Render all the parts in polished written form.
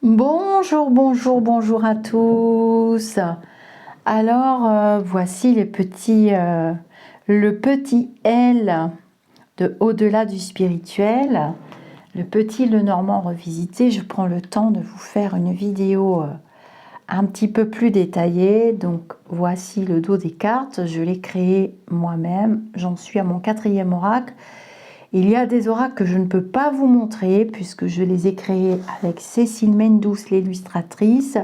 Bonjour, bonjour, bonjour à tous. Alors, voici le petit L de Au-delà du spirituel, le petit Lenormand revisité. Je prends le temps de vous faire une vidéo un petit peu plus détaillée. Donc, voici le dos des cartes. Je l'ai créé moi-même. J'en suis à mon 4e oracle. Il y a des oracles que je ne peux pas vous montrer puisque je les ai créés avec Cécile Mendous, l'illustratrice,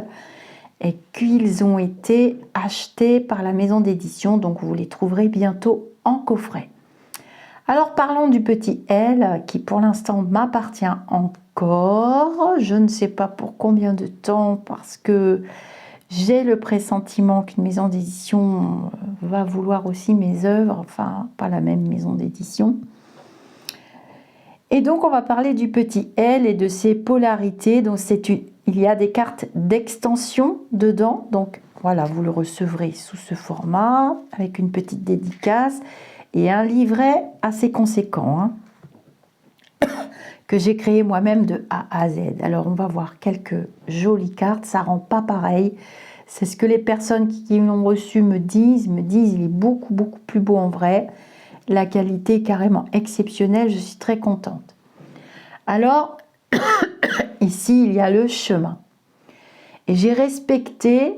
et qu'ils ont été achetés par la maison d'édition, donc vous les trouverez bientôt en coffret. Alors parlons du petit L qui pour l'instant m'appartient encore. Je ne sais pas pour combien de temps parce que j'ai le pressentiment qu'une maison d'édition va vouloir aussi mes œuvres, enfin pas la même maison d'édition. Et donc on va parler du petit L et de ses polarités. Donc il y a des cartes d'extension dedans. Donc voilà, vous le recevrez sous ce format avec une petite dédicace et un livret assez conséquent que j'ai créé moi-même de A à Z. Alors on va voir quelques jolies cartes. Ça rend pas pareil. C'est ce que les personnes qui l'ont reçu me disent. Il est beaucoup plus beau en vrai. La qualité est carrément exceptionnelle. Je suis très contente. Alors, ici, il y a le chemin. Et j'ai respecté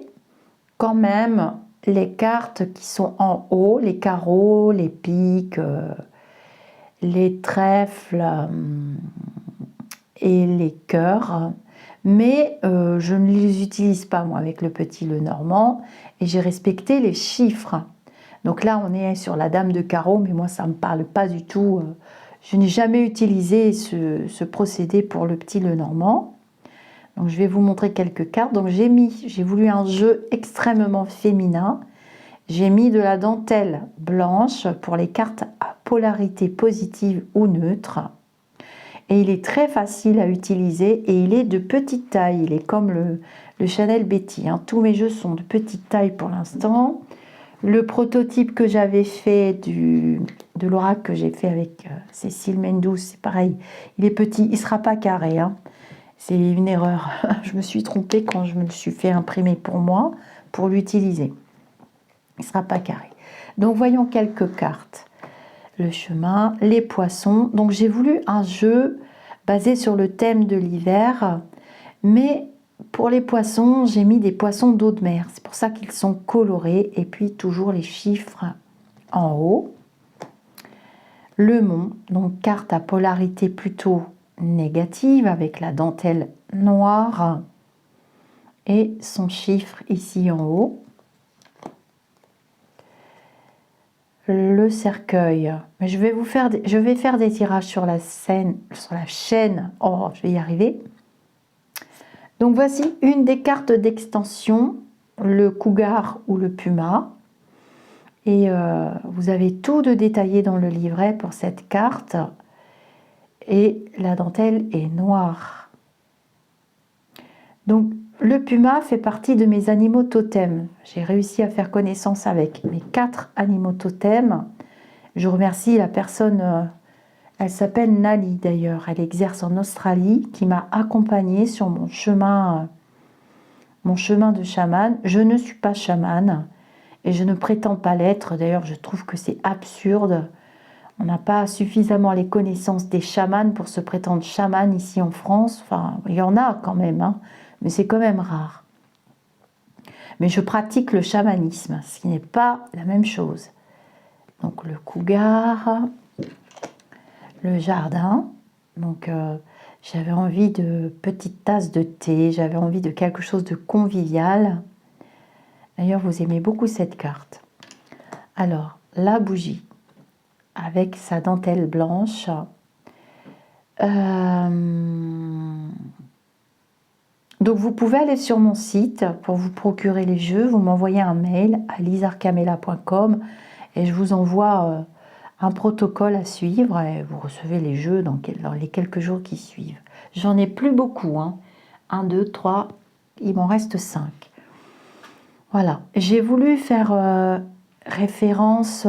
quand même les cartes qui sont en haut, les carreaux, les piques, les trèfles et les cœurs. Mais je ne les utilise pas, moi, avec le petit Lenormand. Et j'ai respecté les chiffres. Donc là, on est sur la dame de carreau, mais moi, ça ne me parle pas du tout. Je n'ai jamais utilisé ce procédé pour le petit Lenormand. Donc, je vais vous montrer quelques cartes. Donc, j'ai voulu un jeu extrêmement féminin. J'ai mis de la dentelle blanche pour les cartes à polarité positive ou neutre. Et il est très facile à utiliser et il est de petite taille. Il est comme le Chanel Betty. Tous mes jeux sont de petite taille pour l'instant. Le prototype que j'avais fait de l'oracle que j'ai fait avec Cécile Mendous, c'est pareil. Il est petit, il ne sera pas carré. C'est une erreur. Je me suis trompée quand je me le suis fait imprimer pour moi, pour l'utiliser. Il ne sera pas carré. Donc, voyons quelques cartes. Le chemin, les poissons. Donc, j'ai voulu un jeu basé sur le thème de l'hiver. Mais pour les poissons, j'ai mis des poissons d'eau de mer. C'est pour ça qu'ils sont colorés. Et puis, toujours les chiffres en haut. Le mont, donc carte à polarité plutôt négative avec la dentelle noire et son chiffre ici en haut. Le cercueil. Mais je vais faire des tirages sur la chaîne. Oh, je vais y arriver. Donc voici une des cartes d'extension, le cougar ou le puma. Et vous avez tout de détaillé dans le livret pour cette carte. Et la dentelle est noire. Donc, le puma fait partie de mes animaux totems. J'ai réussi à faire connaissance avec mes 4 animaux totems. Je remercie la personne, elle s'appelle Nali d'ailleurs, elle exerce en Australie, qui m'a accompagnée sur mon chemin de chaman. Je ne suis pas chamane et je ne prétends pas l'être. D'ailleurs, je trouve que c'est absurde. On n'a pas suffisamment les connaissances des chamans pour se prétendre chaman ici en France. Enfin, il y en a quand même, mais c'est quand même rare. Mais je pratique le chamanisme, ce qui n'est pas la même chose. Donc le cougar, le jardin. Donc j'avais envie de petites tasses de thé, j'avais envie de quelque chose de convivial. D'ailleurs, vous aimez beaucoup cette carte. Alors, la bougie, avec sa dentelle blanche. Donc vous pouvez aller sur mon site pour vous procurer les jeux, vous m'envoyez un mail à lisarcamela.com et je vous envoie un protocole à suivre et vous recevez les jeux dans les quelques jours qui suivent. J'en ai plus beaucoup, 1, 2, 3, il m'en reste 5. Voilà, j'ai voulu faire référence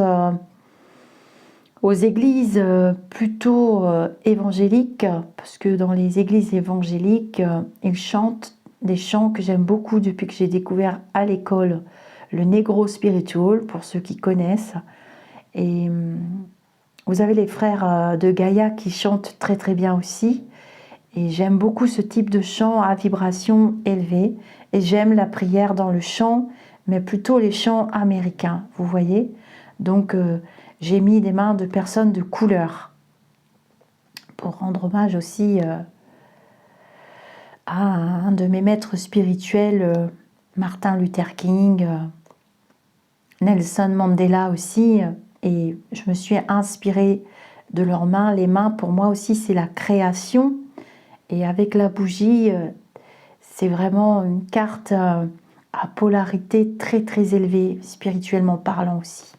aux églises plutôt évangéliques, parce que dans les églises évangéliques, ils chantent des chants que j'aime beaucoup depuis que j'ai découvert à l'école le Negro Spiritual, pour ceux qui connaissent. Et vous avez les frères de Gaïa qui chantent très très bien aussi. Et j'aime beaucoup ce type de chant à vibration élevée. Et j'aime la prière dans le chant, mais plutôt les chants américains, vous voyez. Donc j'ai mis des mains de personnes de couleur pour rendre hommage aussi à un de mes maîtres spirituels, Martin Luther King, Nelson Mandela aussi. Et je me suis inspirée de leurs mains. Les mains, pour moi aussi, c'est la création. Et avec la bougie, c'est vraiment une carte à polarité très très élevée, spirituellement parlant aussi.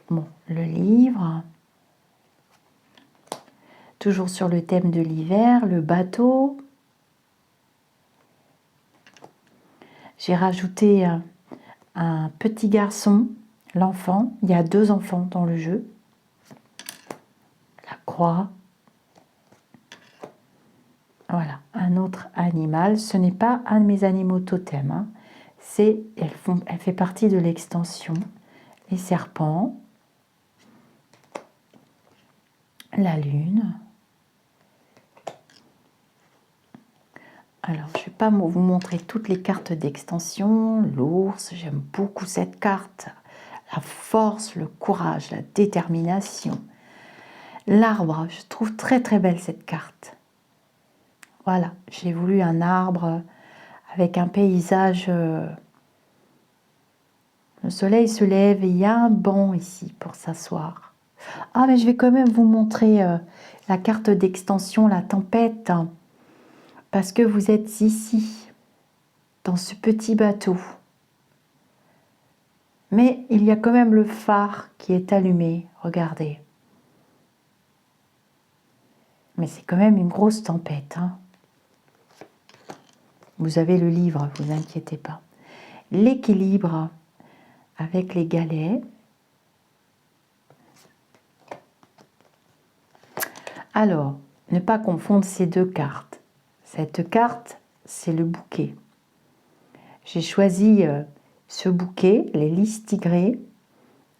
Bon, le livre. Toujours sur le thème de l'hiver, le bateau. J'ai rajouté un petit garçon, l'enfant. Il y a 2 enfants dans le jeu. La croix. Voilà, un autre animal. Ce n'est pas un de mes animaux totems. Hein. Elle fait partie de l'extension. Les serpents. La lune. Alors, je ne vais pas vous montrer toutes les cartes d'extension. L'ours, j'aime beaucoup cette carte. La force, le courage, la détermination. L'arbre, je trouve très très belle cette carte. Voilà, j'ai voulu un arbre avec un paysage. Le soleil se lève et il y a un banc ici pour s'asseoir. Ah, mais je vais quand même vous montrer la carte d'extension, la tempête, parce que vous êtes ici, dans ce petit bateau. Mais il y a quand même le phare qui est allumé, regardez. Mais c'est quand même une grosse tempête. Hein. Vous avez le livre, vous inquiétez pas. L'équilibre avec les galets. Alors, ne pas confondre ces 2 cartes. Cette carte, c'est le bouquet. J'ai choisi ce bouquet, les lys tigrés,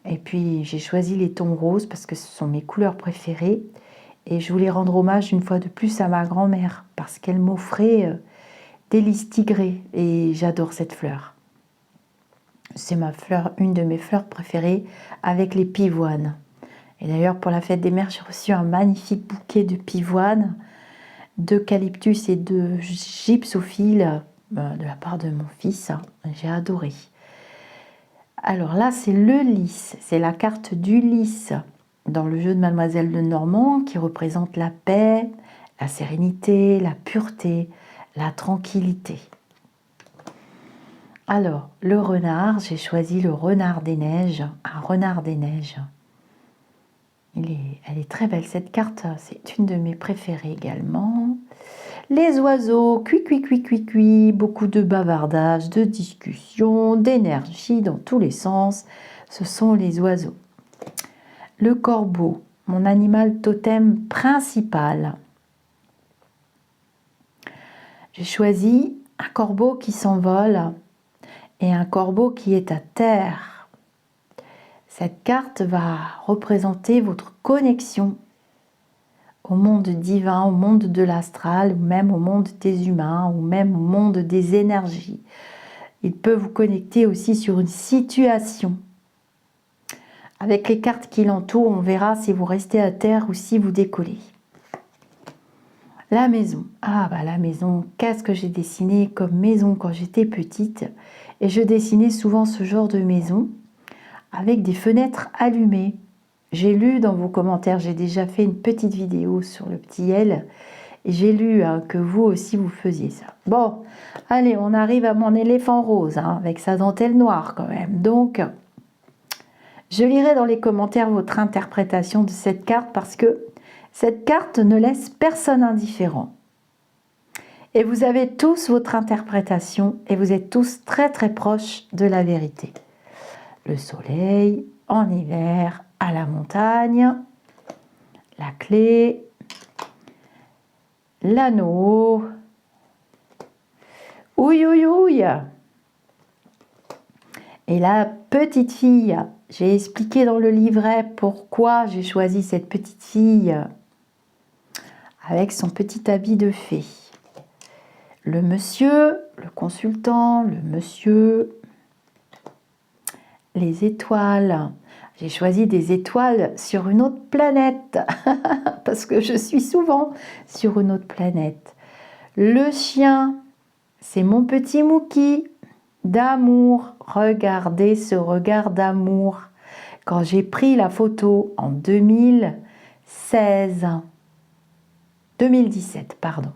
et puis j'ai choisi les tons roses parce que ce sont mes couleurs préférées. Et je voulais rendre hommage une fois de plus à ma grand-mère parce qu'elle m'offrait des lys tigrés et j'adore cette fleur. C'est une de mes fleurs préférées avec les pivoines. Et d'ailleurs, pour la fête des mères, j'ai reçu un magnifique bouquet de pivoines, d'eucalyptus et de gypsophile de la part de mon fils. J'ai adoré. Alors là, c'est le lys, c'est la carte du lys dans le jeu de Mademoiselle Lenormand qui représente la paix, la sérénité, la pureté, la tranquillité. Alors, le renard, j'ai choisi le renard des neiges, un renard des neiges. Elle est très belle cette carte, c'est une de mes préférées également. Les oiseaux, cuit, cuit, cuit, cuit, cuit, beaucoup de bavardage, de discussion, d'énergie dans tous les sens. Ce sont les oiseaux. Le corbeau, mon animal totem principal. J'ai choisi un corbeau qui s'envole et un corbeau qui est à terre. Cette carte va représenter votre connexion au monde divin, au monde de l'astral, ou même au monde des humains, ou même au monde des énergies. Il peut vous connecter aussi sur une situation. Avec les cartes qui l'entourent, on verra si vous restez à terre ou si vous décollez. La maison. Ah bah la maison, qu'est-ce que j'ai dessiné comme maison quand j'étais petite. Et je dessinais souvent ce genre de maison avec des fenêtres allumées. J'ai lu dans vos commentaires, j'ai déjà fait une petite vidéo sur le petit L, et j'ai lu que vous aussi vous faisiez ça. Bon, allez, on arrive à mon éléphant rose, avec sa dentelle noire quand même. Donc, je lirai dans les commentaires votre interprétation de cette carte parce que cette carte ne laisse personne indifférent. Et vous avez tous votre interprétation et vous êtes tous très très proches de la vérité. Le soleil en hiver à la montagne, la clé, l'anneau, ouïe, ouïe, ouïe. Et la petite fille, j'ai expliqué dans le livret pourquoi j'ai choisi cette petite fille avec son petit habit de fée. Le monsieur, le consultant, le monsieur, les étoiles. J'ai choisi des étoiles sur une autre planète parce que je suis souvent sur une autre planète. Le chien, c'est mon petit Mookie d'amour. Regardez ce regard d'amour. Quand j'ai pris la photo en 2017, pardon.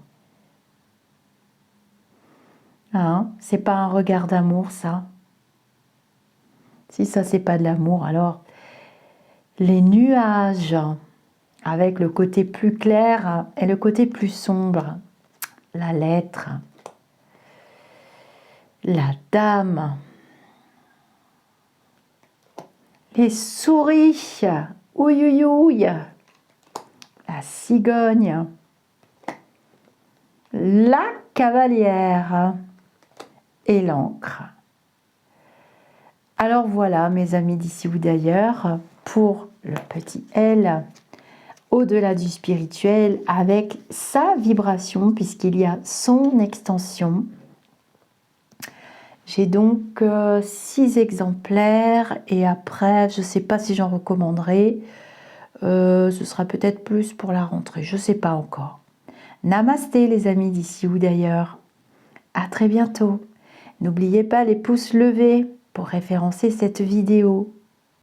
Hein, c'est pas un regard d'amour, ça. Si ça, c'est pas de l'amour, alors les nuages, avec le côté plus clair et le côté plus sombre. La lettre, la dame, les souris, ouïe, ouïe, ouïe, la cigogne, la cavalière et l'encre. Alors voilà, mes amis d'ici ou d'ailleurs, pour le petit L, au-delà du spirituel, avec sa vibration, puisqu'il y a son extension. J'ai donc 6 exemplaires et après, je ne sais pas si j'en recommanderai. Ce sera peut-être plus pour la rentrée, je ne sais pas encore. Namasté les amis d'ici ou d'ailleurs. À très bientôt. N'oubliez pas les pouces levés pour référencer cette vidéo.